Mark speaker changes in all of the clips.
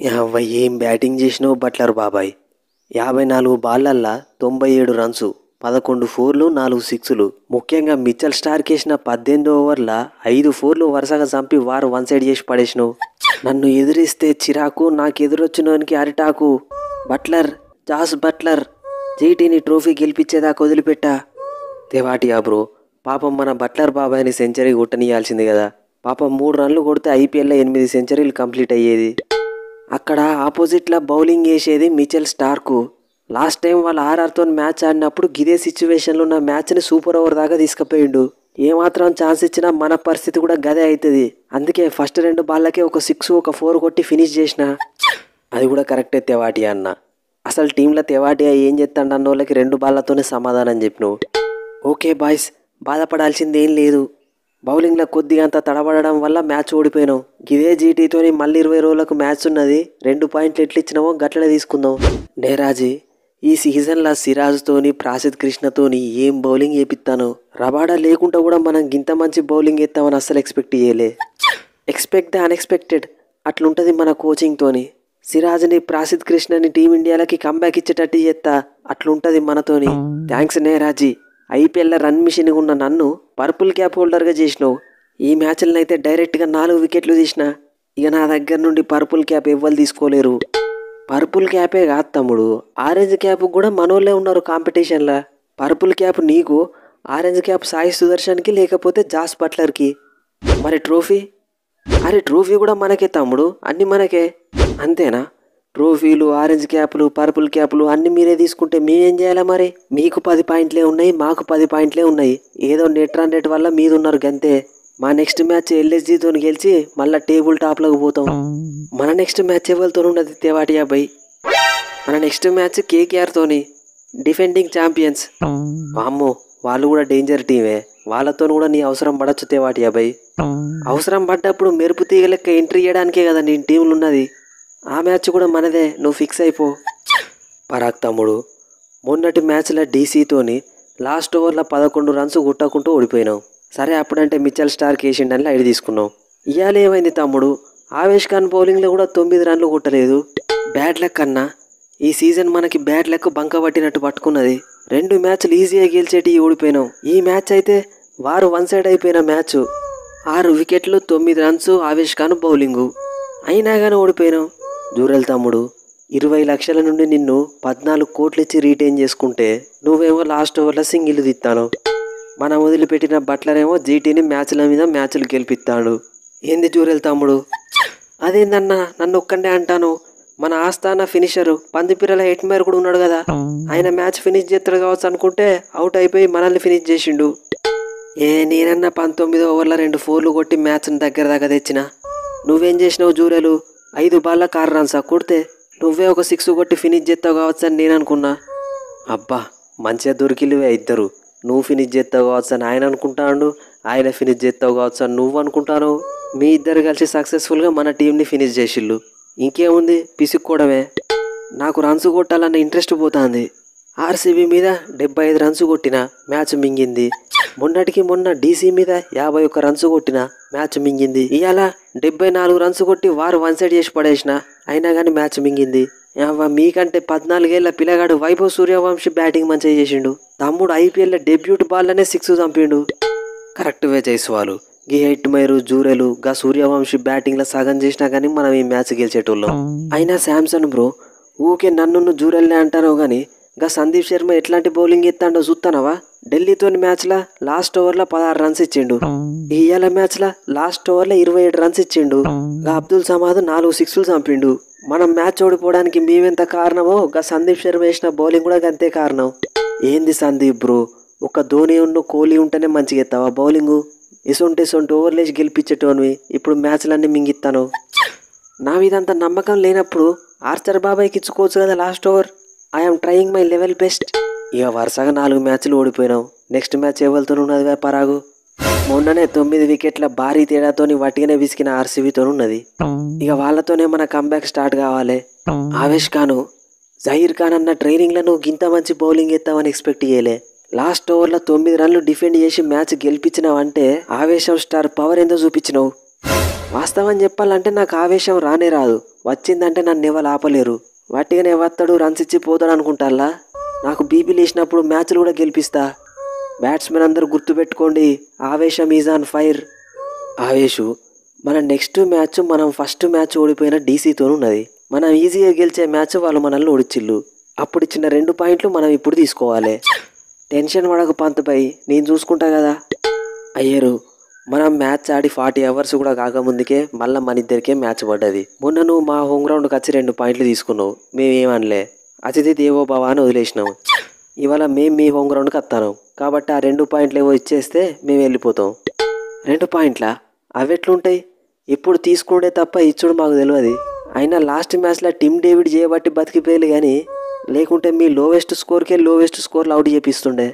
Speaker 1: యాభై ఏం బ్యాటింగ్ చేసినావు బట్లర్ బాబాయ్. 54 బాళ్ళల్లా 97 రన్స్, 11 ఫోర్లు, 4 సిక్స్లు. ముఖ్యంగా మిచెల్ స్టార్క్ వేసిన 18 ఓవర్ల 5 ఫోర్లు వరుసగా చంపి వారు వన్ సైడ్ చేసి పడేసినావు. నన్ను ఎదిరిస్తే చిరాకు, నాకు ఎదురొచ్చినోనికి అరిటాకు. బట్లర్, జాస్ బట్లర్, జీటీని ట్రోఫీ గెలిపించేదాకా వదిలిపెట్టా. తెవాటియా బ్రో, పాపం మన బట్లర్ బాబాయ్ని సెంచరీ కొట్టనియాల్సింది కదా. పాపం 3 రన్లు కొడితే ఐపీఎల్లో 8 సెంచరీలు కంప్లీట్ అయ్యేది. అక్కడ ఆపోజిట్లో బౌలింగ్ వేసేది మిచెల్ స్టార్కు. లాస్ట్ టైం వాళ్ళ ఆర్ఆర్తో మ్యాచ్ ఆడినప్పుడు గిదే సిచ్యువేషన్లో ఉన్న మ్యాచ్ని సూపర్ ఓవర్ దాకా తీసుకుపోయిండు. ఏమాత్రం ఛాన్స్ ఇచ్చినా మన పరిస్థితి కూడా గదే అవుతుంది. అందుకే ఫస్ట్ 2 బాళ్ళకే ఒక 6, ఒక 4 కొట్టి ఫినిష్ చేసిన. అది కూడా కరెక్టే తెవాటియా అన్న. అసలు టీంలో తెవాటియా ఏం చేస్తాడు అన్న వాళ్ళకి 2 బాళ్ళతోనే సమాధానం చెప్పినావు. ఓకే బాయ్స్, బాధపడాల్సింది ఏం లేదు. బౌలింగ్లో కొద్దిగా అంత తడబడడం వల్ల మ్యాచ్ ఓడిపోయినావు. ఇదే జీటీతోని మళ్ళీ 20 రోజులకు మ్యాచ్ ఉన్నది. 2 పాయింట్లు ఎట్లు ఇచ్చినావో గట్లనే తీసుకుందాం. నేరాజీ, ఈ సీజన్లో సిరాజ్తోని, ప్రాసిద్ కృష్ణతోని ఏం బౌలింగ్ చేపిస్తాను. రబాడా లేకుండా కూడా మనం గింత మంచి బౌలింగ్ ఎత్తామని అస్సలు ఎక్స్పెక్ట్ చేయలే. ఎక్స్పెక్ట్ ద అన్ఎక్స్పెక్టెడ్ అట్లుంటుంది మన కోచింగ్తోని. సిరాజ్ని, ప్రాసిద్ కృష్ణని టీమిండియాలకి కంబ్యాక్ ఇచ్చేటట్టు చేస్తా. అట్లుంటుంది మనతోని. థ్యాంక్స్ నేరాజీ. ఐపీఎల్లో రన్ మిషన్గా ఉన్న నన్ను పర్పుల్ క్యాప్ హోల్డర్గా చేసినావు. ఈ మ్యాచ్లను అయితే డైరెక్ట్గా 4 వికెట్లు తీసిన. ఇక నా దగ్గర నుండి పర్పుల్ క్యాప్ ఎవ్వరు తీసుకోలేరు. పర్పుల్ క్యాపే కాదు తమ్ముడు, ఆరెంజ్ క్యాప్ కూడా మనోళ్ళే ఉన్నారు కాంపిటీషన్లో. పర్పుల్ క్యాప్ నీకు, ఆరెంజ్ క్యాప్ సాయి సుదర్శన్కి, లేకపోతే జాస్ బట్లర్కి. మరి ట్రోఫీ? అరే ట్రోఫీ కూడా మనకే తమ్ముడు, అన్నీ మనకే. అంతేనా? ట్రోఫీలు, ఆరెంజ్ క్యాపులు, పర్పుల్ క్యాపులు అన్నీ మీరే తీసుకుంటే మేమేం చేయాలా మరి? మీకు 10 పాయింట్లే ఉన్నాయి, మాకు 10 పాయింట్లే ఉన్నాయి. ఏదో నెట్ రన్ రేట్ వల్ల మీద ఉన్నారు గంతే. మా నెక్స్ట్ మ్యాచ్ ఎల్ఎస్జీతో గెలిచి మళ్ళీ టేబుల్ టాప్లోకి పోతాం. మన నెక్స్ట్ మ్యాచ్ ఎవరితో ఉన్నది తెవాటియా బై? మన నెక్స్ట్ మ్యాచ్ కేకేఆర్తోని, డిఫెండింగ్ ఛాంపియన్స్. వామ్మో, వాళ్ళు కూడా డేంజర్ టీమే. వాళ్ళతో కూడా నీ అవసరం పడచ్చు తెవాటియా బై. అవసరం పడ్డప్పుడు మెరుపు తీగ లెక్క ఎంట్రీ చేయడానికే కదా నీ టీంలు ఉన్నది. ఆ మ్యాచ్ కూడా మనదే, నువ్వు ఫిక్స్ అయిపో. పరాక్ తమ్ముడు, మొన్నటి మ్యాచ్లో డీసీతోని లాస్ట్ ఓవర్లో 11 రన్స్ కొట్టకుంటూ ఓడిపోయినావు. సరే అప్పుడంటే మిచెల్ స్టార్క్ వేసిండని లైట్ తీసుకున్నావు. ఇవాళ ఏమైంది తమ్ముడు? ఆవేష్ ఖాన్ బౌలింగ్లో కూడా 9 రన్లు కొట్టలేదు. బ్యాడ్ లక్ అన్నా, ఈ సీజన్ మనకి బ్యాడ్ లక్ బంక పట్టినట్టు పట్టుకున్నది. 2 మ్యాచ్లు ఈజీగా గెలిచేటి ఓడిపోయినావు. ఈ మ్యాచ్ అయితే వారు వన్ సైడ్ అయిపోయిన మ్యాచ్. 6 వికెట్లు, 9 రన్స్, ఆవేష్ ఖాన్ బౌలింగు. అయినా కానీ ఓడిపోయినావు. జూరల్ తమ్ముడు, 20 లక్షల నుండి నిన్ను 14 కోట్లు ఇచ్చి రీటైన్ చేసుకుంటే నువ్వేమో లాస్ట్ ఓవర్లో సింగిల్ తిత్తాను. మనం వదిలిపెట్టిన బట్లర్ ఏమో జీటీని మ్యాచ్ల మీద మ్యాచ్లు గెలిపిస్తాడు. ఏంది జూరల్ తమ్ముడు? అదేందన్నా నన్ను ఒక్కడే అంటాను? మన ఆస్థాన ఫినిషరు పందిపిరల ఎట్మేర్ కూడా ఉన్నాడు కదా, ఆయన మ్యాచ్ ఫినిష్ చేస్తాడు కావచ్చు అనుకుంటే అవుట్ అయిపోయి మనల్ని ఫినిష్ చేసిండు. నేనన్నా 19 ఓవర్ల 2 ఫోర్లు కొట్టి మ్యాచ్ని దగ్గర దాకా తెచ్చిన. నువ్వేం చేసినావు జూరలు? 5 బాళ్ళకు 6 రన్స్ కొడితే నువ్వే ఒక 6 కొట్టి ఫినిష్ చేస్తావు కావచ్చు అని నేను అనుకున్నా. అబ్బా, మంచిగా దొరికిలివే ఇద్దరు. నువ్వు ఫినిష్ చేస్తావు కావచ్చు అని ఆయన అనుకుంటాడు, ఆయన ఫినిష్ చేస్తావు కావచ్చు అని నువ్వు అనుకుంటాను. మీ ఇద్దరు కలిసి సక్సెస్ఫుల్గా మన టీంని ఫినిష్ చేసిళ్ళు. ఇంకేముంది, పిసుక్కోవడమే. నాకు రన్స్ కొట్టాలన్న ఇంట్రెస్ట్ పోతుంది. ఆర్సీబీ మీద 75 రన్స్ కొట్టిన, మ్యాచ్ మింగింది. మొన్నటికి మొన్న డీసీ మీద 51 రన్స్ కొట్టిన, మ్యాచ్ మింగింది. ఇవాళ 74 రన్స్ కొట్టి వారు వన్ సైడ్ చేసి పడేసిన, అయినా కానీ మ్యాచ్ మింగింది. మీకంటే 14 ఏళ్ల పిల్లగాడు వైభవ్ సూర్యవంశీ బ్యాటింగ్ మంచిగా చేసిండు. తమ్ముడు ఐపీఎల్లో డెబ్యూట్ బాల్లోనే 6 చంపిండు. కరెక్ట్వే జైస్వాలు, గీ ఎట్మైరు, జూరెలు, గా సూర్యవంశీ బ్యాటింగ్లో సగం చేసినా కానీ మనం ఈ మ్యాచ్ గెలిచేటోళ్ళం. అయినా శాంసన్ బ్రో, ఊకే నన్ను జూరెల్నే అంటానో కానీ గా సందీప్ శర్మ ఎట్లాంటి బౌలింగ్ ఎత్తాడో చూస్తానవా? ఢిల్లీతోని మ్యాచ్లో లాస్ట్ ఓవర్లో 16 రన్స్ ఇచ్చిండు. ఇవాళ మ్యాచ్లో లాస్ట్ ఓవర్లో 27 రన్స్ ఇచ్చిండు. గా అబ్దుల్ సమాద్ 4 సిక్స్లు చంపిండు. మనం మ్యాచ్ ఓడిపోవడానికి మేమెంత కారణమో గా సందీప్ శర్మ వేసిన బౌలింగ్ కూడా అంతే కారణం. ఏంది సందీప్ బ్రో, ఒక ధోని కోహ్లీ ఉంటేనే మంచిగా ఎత్తావా బౌలింగు? ఇసొంటి ఓవర్లేసి గెలిపించేటోనివి ఇప్పుడు మ్యాచ్లన్నీ మింగిస్తాను. నా మీద అంత నమ్మకం లేనప్పుడు ఆర్చర్ బాబాయ్కి ఇచ్చుకోవచ్చు కదా last over. I'm trying my level best. ఇక వరుసగా 4 మ్యాచ్లు ఓడిపోయినావు. నెక్స్ట్ మ్యాచ్ ఎవరితో ఉన్నది వ్యాపారాగు? మొన్ననే 9 వికెట్ల భారీ తేడాతోని వట్టిగానే విసికిన ఆర్సీబీతో ఉన్నది. ఇక వాళ్ళతోనే మన కంబ్యాక్ స్టార్ట్ కావాలి. ఆవేష్ ఖాను, జహీర్ ఖాన్ అన్న ట్రైనింగ్లో నువ్వు గింత మంచి బౌలింగ్ ఎత్తావని ఎక్స్పెక్ట్ చేయలే. లాస్ట్ ఓవర్లో 9 రన్లు డిఫెండ్ చేసి మ్యాచ్ గెలిపించినావంటే ఆవేశం స్టార్ పవర్ ఏందో చూపించినావు. వాస్తవం చెప్పాలంటే నాకు ఆవేశం రానే రాదు. వచ్చిందంటే నన్ను ఎవరు ఆపలేరు. వట్టిగానే వస్తాడు, రన్స్ ఇచ్చి పోతాడు అనుకుంటారా? నాకు బీపీ లేచినప్పుడు మ్యాచ్లు కూడా గెలిపిస్తా. బ్యాట్స్మెన్ అందరూ గుర్తుపెట్టుకోండి, ఆవేశం ఈజ్ ఆన్ ఫైర్. ఆవేశు, మన నెక్స్ట్ మ్యాచ్ మనం ఫస్ట్ మ్యాచ్ ఓడిపోయిన డీసీతో ఉన్నది. మనం ఈజీగా గెలిచే మ్యాచ్ వాళ్ళు మనల్ని ఓడిచ్చిల్లు. అప్పుడు ఇచ్చిన 2 పాయింట్లు మనం ఇప్పుడు తీసుకోవాలి. టెన్షన్ పడకు పంత్పై, నేను చూసుకుంటా కదా. అయ్యారు, మనం మ్యాచ్ ఆడి 40 అవర్స్ కూడా కాకముందుకే మళ్ళీ మన ఇద్దరికే మ్యాచ్ పడ్డది. మొన్న నువ్వు మా హోమ్ గ్రౌండ్కి వచ్చి 2 పాయింట్లు తీసుకున్నావు, మేమేమనలే. అతిథి దేవో భవ అని వదిలేసినావు. ఇవాళ మేము మీ హోమ్ గ్రౌండ్కి వస్తాను కాబట్టి ఆ 2 పాయింట్లు ఏవో ఇచ్చేస్తే మేము వెళ్ళిపోతాం. 2 పాయింట్లా? అవి ఎట్లుంటాయి? ఇప్పుడు తీసుకుంటే తప్ప ఇచ్చుడు మాకు తెలియదు. అయినా లాస్ట్ మ్యాచ్లో టిమ్ డేవిడ్ చేయబట్టి బతికిపోయాలి, కానీ లేకుంటే మీ లోవెస్ట్ స్కోర్కే లోవెస్ట్ స్కోర్లు అవుట్ చేపిస్తుండే.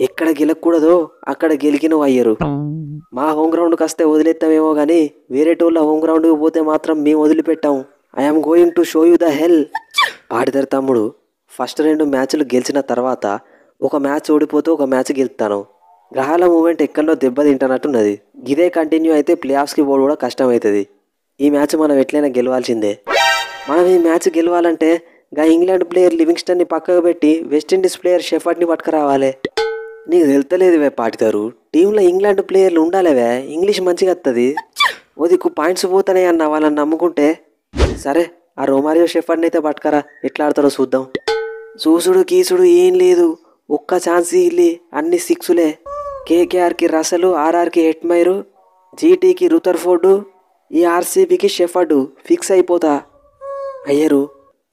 Speaker 1: ఎక్కడ గెలకూడదో అక్కడ గెలికినవు అయ్యారు. మా హోమ్ గ్రౌండ్కి వస్తే వదిలేస్తామేమో కానీ వేరే టోళ్ళ హోమ్ గ్రౌండ్కి పోతే మాత్రం మేము వదిలిపెట్టాం. I'm going to show you the hell. Patidar తమ్ముడు, ఫస్ట్ 2 మ్యాచ్లు గెలిచిన తర్వాత ఒక మ్యాచ్ ఓడిపోతే ఒక మ్యాచ్ గెలుస్తాను. గ్రహాల మూమెంట్ ఎక్కడో దెబ్బ తింటున్నట్టున్నది. ఇదే కంటిన్యూ అయితే ప్లే ఆఫ్స్కి పోవడం కూడా కష్టమవుతుంది. ఈ మ్యాచ్ మనం ఎట్లయినా గెలవాల్సిందే. మనం ఈ మ్యాచ్ గెలవాలంటే గా ఇంగ్లాండ్ ప్లేయర్ లివింగ్స్టన్ని పక్కకు పెట్టి వెస్టిండీస్ ప్లేయర్ షెఫర్డ్ని పట్టుకురావాలి. నీకు తెలుతలేదువే పాటిదారు, టీంలో ఇంగ్లాండ్ ప్లేయర్లు ఉండాలివే, ఇంగ్లీష్ మంచిగా వస్తుంది. ఓదికు పాయింట్స్ పోతానే అన్న వాళ్ళని నమ్ముకుంటే. సరే, ఆ రోమారియో షెఫర్డ్ని అయితే పట్టుకరా, ఎట్లా ఆడతారో చూద్దాం. చూసుడు కీసుడు ఏం లేదు, ఒక్క ఛాన్స్ ఇల్లి అన్ని 6లే. కేకేఆర్కి రసలు, ఆర్ఆర్కి హెట్మైరు, జీటీకి రుతర్ఫోర్డు, ఈ ఆర్సీబీకి షెఫర్డు ఫిక్స్ అయిపోతా. అయ్యారు,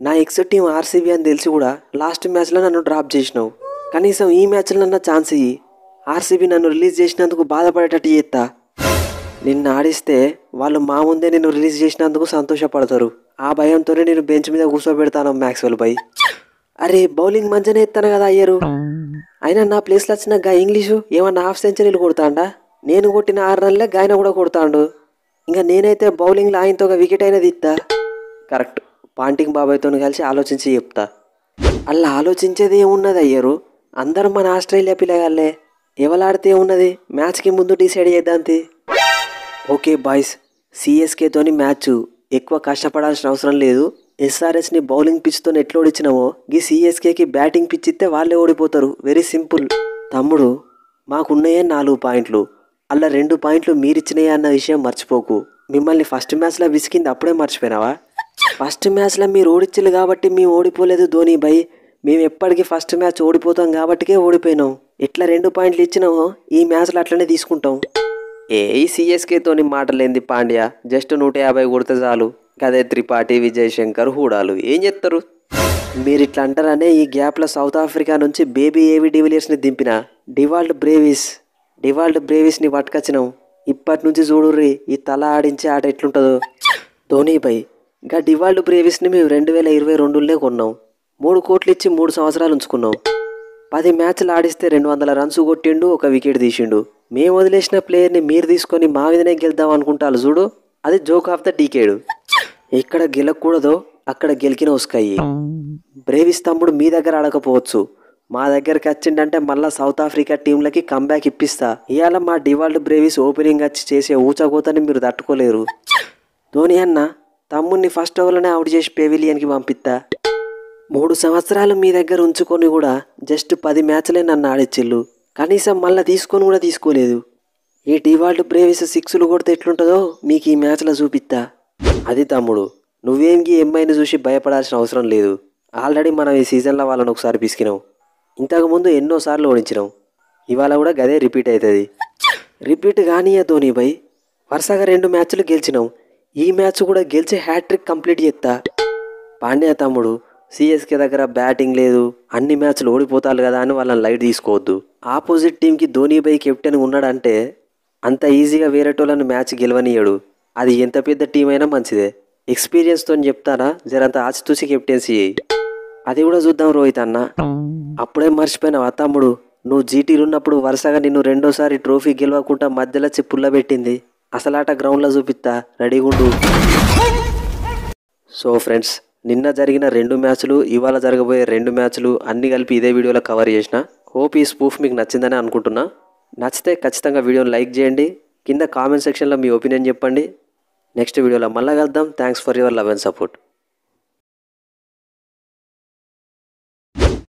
Speaker 1: నా ఎక్స్ టీం ఆర్సీబీ అని తెలిసి కూడా లాస్ట్ మ్యాచ్లో నన్ను డ్రాప్ చేసినావు. కనీసం ఈ మ్యాచ్లో నన్న ఛాన్స్ ఇయ్యి. ఆర్సీబీ నన్ను రిలీజ్ చేసినందుకు బాధపడేటట్టు చేస్తా. నిన్ను ఆడిస్తే వాళ్ళు మా ముందే నిన్ను రిలీజ్ చేసినందుకు సంతోషపడతారు. ఆ భయంతోనే నేను బెంచ్ మీద కూర్చోబెడతాను మ్యాక్స్వెల్ పై. అరే, బౌలింగ్ మంచిగానే ఎత్తాను కదా అయ్యారు. అయినా నా ప్లేస్లో వచ్చిన గా ఇంగ్లీషు ఏమన్నా హాఫ్ సెంచరీలు కొడతాండా? నేను కొట్టిన 6 రన్లే గాయన కూడా కొడతాండు. ఇంకా నేనైతే బౌలింగ్లో ఆయనతో ఒక వికెట్ అయినా తీస్తా. కరెక్ట్, పాంటింగ్ బాబాయ్తో కలిసి ఆలోచించి చెప్తా. అలా ఆలోచించేది ఏమున్నది అయ్యారు, అందరూ మన ఆస్ట్రేలియా పిల్లగాళ్ళే. ఎవలాడితే ఉన్నది, మ్యాచ్కి ముందు డిసైడ్ చేద్దాంతి. ఓకే బాయ్స్, సిఎస్కేతోని మ్యాచ్ ఎక్కువ కష్టపడాల్సిన అవసరం లేదు. ఎస్ఆర్ఎస్ని బౌలింగ్ పిచ్తో ఎట్లా ఓడించినామో ఈ సిఎస్కేకి బ్యాటింగ్ పిచ్ ఇస్తే వాళ్ళే ఓడిపోతారు. Very simple. తమ్ముడు, మాకున్నాయే 4 పాయింట్లు, అలా 2 పాయింట్లు మీరిచ్చినాయా అన్న విషయం మర్చిపోకు. మిమ్మల్ని ఫస్ట్ మ్యాచ్లో విసికింది అప్పుడే మర్చిపోయినావా? ఫస్ట్ మ్యాచ్లో మీరు ఓడిచ్చిల్లు కాబట్టి మేము ఓడిపోలేదు ధోని బై. మేము ఎప్పటికీ ఫస్ట్ మ్యాచ్ ఓడిపోతాం కాబట్టికే ఓడిపోయినాం. ఎట్లా 2 పాయింట్లు ఇచ్చినామో ఈ మ్యాచ్లో అట్లనే తీసుకుంటాం. ఈ సిఎస్కేతోని మాటలేంది పాండ్యా, జస్ట్ 150 కొడితే చాలు. గదే త్రిపాఠి, విజయ్ శంకర్, హూడాలు ఏం చెప్తారు? మీరు ఇట్లా అంటారనే ఈ గ్యాప్లో సౌత్ ఆఫ్రికా నుంచి బేబీ ఏవి డివిలియర్స్ని దింపిన డివాల్డ్ బ్రేవిస్ని పట్టుకొచ్చినాం. ఇప్పటి నుంచి చూడుర్రి ఈ తల ఆడించే ఆట ఎట్లుంటుందో. ధోనిపై గా డివాల్డ్ బ్రేవిస్ని మేము 2022లోనే కొన్నాం. 3 కోట్లు ఇచ్చి 3 సంవత్సరాలు ఉంచుకున్నాం. 10 మ్యాచ్లు ఆడిస్తే 200 రన్స్ కొట్టిండు, 1 వికెట్ తీసిండు. మేము వదిలేసిన ప్లేయర్ని మీరు తీసుకొని మా మీదనే గెలుద్దాం అనుకుంటారు చూడు, అది జోక్ ఆఫ్ ద డీకేడ్. ఎక్కడ గెలకూడదో అక్కడ గెలికిన ఉస్కయ్యి. బ్రేవిస్ తమ్ముడు మీ దగ్గర ఆడకపోవచ్చు, మా దగ్గరికి వచ్చిండంటే మళ్ళీ సౌత్ ఆఫ్రికా టీంలకి కంబ్యాక్ ఇప్పిస్తా. ఇవాళ మా డివాల్డ్ బ్రేవిస్ ఓపెనింగ్ వచ్చి చేసే ఊచకోతని మీరు తట్టుకోలేరు. ధోని అన్న, తమ్ముడిని ఫస్ట్ ఓవర్లోనే అవుట్ చేసి పెవిలియన్కి పంపిస్తా. 3 సంవత్సరాలు మీ దగ్గర ఉంచుకొని కూడా జస్ట్ 10 మ్యాచ్లే నన్ను ఆడిచ్చిల్లు. కనీసం మళ్ళీ తీసుకొని కూడా తీసుకోలేదు. ఈ డివాల్డ్ బ్రేవిస్ 6లు కొడితే ఎట్లుంటుందో మీకు ఈ మ్యాచ్లో చూపిస్తా. అది తమ్ముడు, నువ్వేంకి ఎంఐని చూసి భయపడాల్సిన అవసరం లేదు. ఆల్రెడీ మనం ఈ సీజన్లో వాళ్ళని ఒకసారి పిసికినాం, ఇంతకుముందు ఎన్నోసార్లు ఓడించినాం. ఇవాళ కూడా గదే రిపీట్ అవుతుంది. రిపీట్ కానీయా ధోని బై, వరుసగా 2 మ్యాచ్లు గెలిచినాం. ఈ మ్యాచ్ కూడా గెలిచి హ్యాట్రిక్ కంప్లీట్ చేస్తా. పాండ్యా తమ్ముడు, సిఎస్కే దగ్గర బ్యాటింగ్ లేదు, అన్ని మ్యాచ్లు ఓడిపోతారు కదా అని వాళ్ళని లైట్ తీసుకోవద్దు. ఆపోజిట్ టీంకి ధోని బై కెప్టెన్ ఉన్నాడంటే అంత ఈజీగా వేరేటోళ్ళని మ్యాచ్ గెలవనీయడు. అది ఎంత పెద్ద టీం అయినా మంచిదే. ఎక్స్పీరియన్స్తో చెప్తానా, జరంత ఆచితూసి కెప్టెన్సీ చేయి. అది కూడా చూద్దాం రోహిత్ అన్న. అప్పుడే మర్చిపోయినావా తమ్ముడు, నువ్వు జీటీలు ఉన్నప్పుడు వరుసగా నిన్ను 2వ సారి ట్రోఫీ గెలవకుండా మధ్యలో చెప్పుల్లో పెట్టింది. అసలాట గ్రౌండ్లో చూపిస్తా, రెడీగుండు. సో ఫ్రెండ్స్, నిన్న జరిగిన 2 మ్యాచ్లు, ఇవాళ జరగబోయే 2 మ్యాచ్లు అన్నీ కలిపి ఇదే వీడియోలో కవర్ చేసిన. హోప్ ఈ స్పూఫ్ మీకు నచ్చిందని అనుకుంటున్నా. నచ్చితే ఖచ్చితంగా వీడియోని లైక్ చేయండి. కింద కామెంట్ సెక్షన్లో మీ ఒపీనియన్ చెప్పండి. నెక్స్ట్ వీడియోలో మళ్ళా కలుద్దాం. Thanks for your love and support.